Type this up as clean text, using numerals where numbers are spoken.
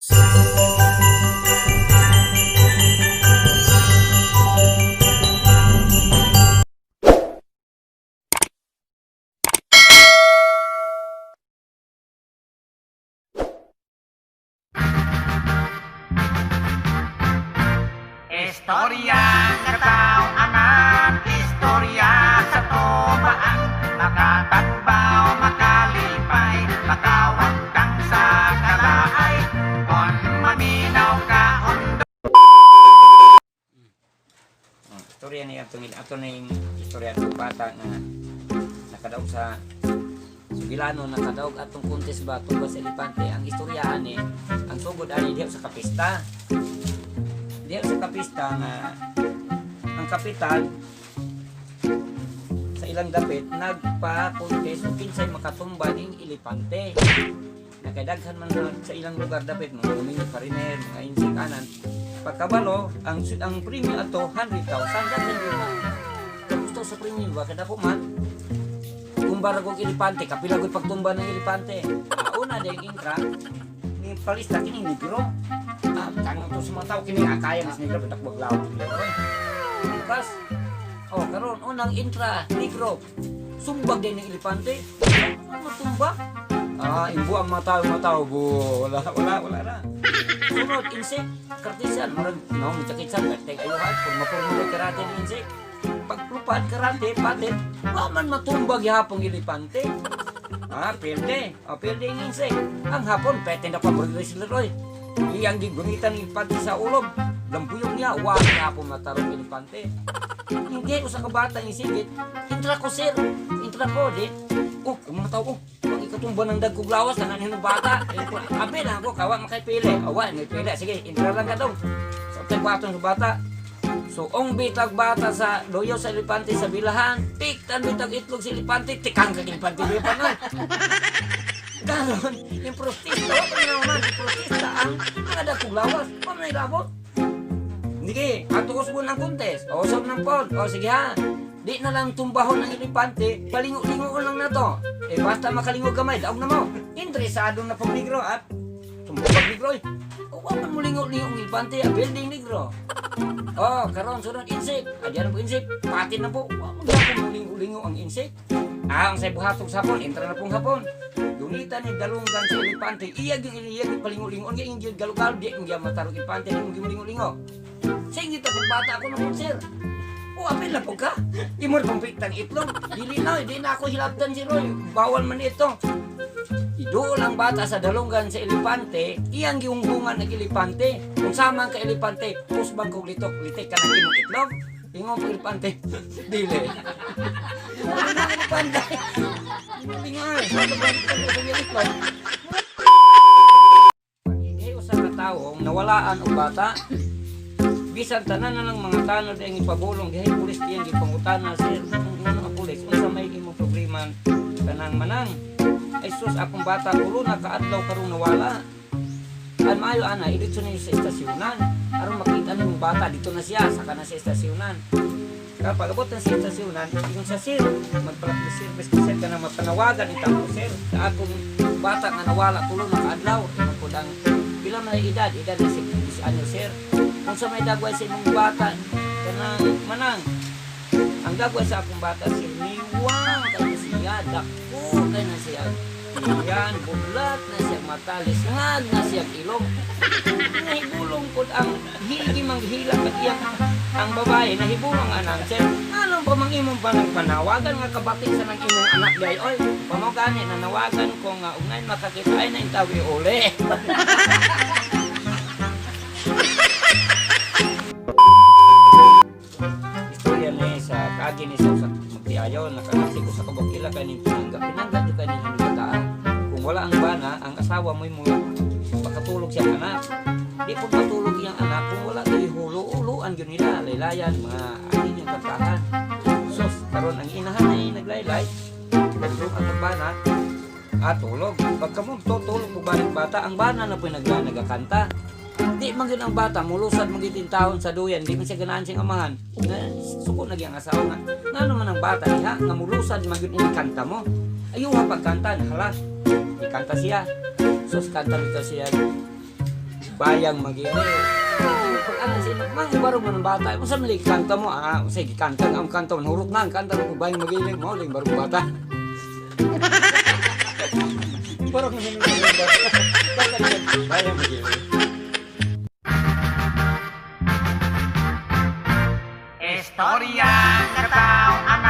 Istorya katao-anan, istorya sa tobaan, makatagbaw, makalipay, makawagkang sa kalaay, kon maminaw ka undo. Istorya niya ato na yung istorya ng bata na nakadaog sa Sugilano, nakadaog atong kuntis ba tungkol sa elepante. Ang istoryahan ni ang sugod ani diha sa kapista. Diyan sa kapista nga ang kapitan sa ilang dapit nagpa-contest kung kinsay makatumba ning elepante. Nakadaghan man sa ilang lugar dapit mga umingot pariner, mga insikanan. Pagkabalo, ang premium ato 100,000 daghan yun. Gusto sa premium ba kada po man tumba kong elepante, kapilagod pagtumba ng elepante. Una dahil intra ni palista kining negro. Tanong to sa mga tao kini akaya mas negro betak baglaw. Bukas. Karon unang intra negro. Sumbag din ng elepante. Matumba. Imbu ang mga tao bu. Wala ra. Sunod insect, kartisan, murag mitakitsan tek ayuhan kung mapurmulay karate ng insect. Pagplupad karate patit, man matumbag yapong elepante. Pwede yung insect. Ang hapon, pwede na paborito sila Roy. Iyang gigunitan ng elepante sa ulob. Lampuyong niya, wag niya po matarong elepante. Hindi ko sa kabata yung sigit. Intra ko sir, intra ko din. Mga tao ko, pag ikatumba ng dagkog lawas, kananin ng bata. Abi na ako, kawa makipili. Awa, may pili. Sige, intra lang ka daw. Sa tagbatong sa bata. So, ang bitag bata sa loyo sa elepante sa bilahan, tiktan bitag itlog sa elepante, tikang ka elepante di pa nun. Ganon, yung prostista, wala na naman, yung prostista, ang ada kong lawas, may labot. Hindi, atukos mo ng kontes, sab ng pod, sige ha, di na lang tumbahon ng elepante, palingo-lingo ko lang na to. Basta makalingo gamay, daog na mo. Interesado na pong negro at tumbahon negro eh. Waman mo lingo-lingo ng elepante, building negro. Karon sunod insect. Diyan po insect. Pati na po. Wala po lingo-lingo ang insect. Ang sa buhatong sapon, entra na pong hapon. Dunita ni dalunggan sa elepante. Iyag yung palingo-lingo. Ang yung galugal, di yung matarong elepante. Yung lingo-lingo. Sa ingit ako, bata ako ng sir. Apil na po ka. Imor pang piktang itlog. Dili na ako hilabdan si Roy. Bawal man ito. Idool ang bata sa dalunggan sa elepante, iyang giungbungan ng elepante. Kung sama ka elepante, pusbang kong litok-litik ka ng imong itlog. Tingong po elepante, dili. Ano na elepante? Tingong Pag-igay o sa kataong nawalaan o bata, bisan tanan na ng mga tanod ang ipabulong, dihay pulis tiyang ipangutan na sir, kung ano pulis, kung sa may imong problema, kanang manang. Ay sus, akong bata ulo nakaadlaw karong nawala. An maayo ana, idito na sa estasyonan. Aron makita ni mong bata, dito na siya, saka na sa estasyonan. Kapag abot na sa estasyonan, yung sa sir, magpalak service ko sir, ka na mapanawagan itang ko sir. Sa akong bata nga nawala, tulo nakaadlaw. Ito po lang, bilang na edad na si ano sir. Kung sa may dagway sa imong bata, kanang manang, ang dagway sa akong bata sir, niwang kayo siya, dako kayo na siya. Yan, bulat na siya matalis, ngag na siya ilong. Nahibulong ko ang higi manghilang at iyang ang babae, nahibulong anang sir. Anong pa mang imong panawagan nga kabating sa nang imong anak day, oy, pamagani nanawagan ko nga, ungay makakita ay na intawi uli. Istorya ni sa kaagi ni sa magtiayaw, nakakasi ko sa kabakila kanin pinangga di kanin hanibataan. Kung wala ang bana, ang asawa mo'y mula makatulog siyang anak. Di po matulog yung anak kung wala di hulo-uloan yun nila, laylayan, mga anin yung kantahan. Sos, karon ang inahan ay naglaylay, nagtulog ang bana, tulog. Pagka mo tulog po balik bata, ang bana na po nagkakanta. Di man yun ang bata, mulusad magitin taon sa duyan, di man siya ganaan siyang amahan. Suko na ang asawa nga. Nga naman ang bata niya, nga mulusad magyun inikanta mo. Ayaw ha pagkanta, hala, ikanta siya. Sus, kanta nito siya. bayang magili. Pag ano sin, mang baro mo ng bata, mo sa mali kanta mo, sige kanta ang kanta mo, hurot na ang kanta mo bayang magili mo, ling baro bata. Baro mo ng bata. Bayang magili. Istorya ng katao anak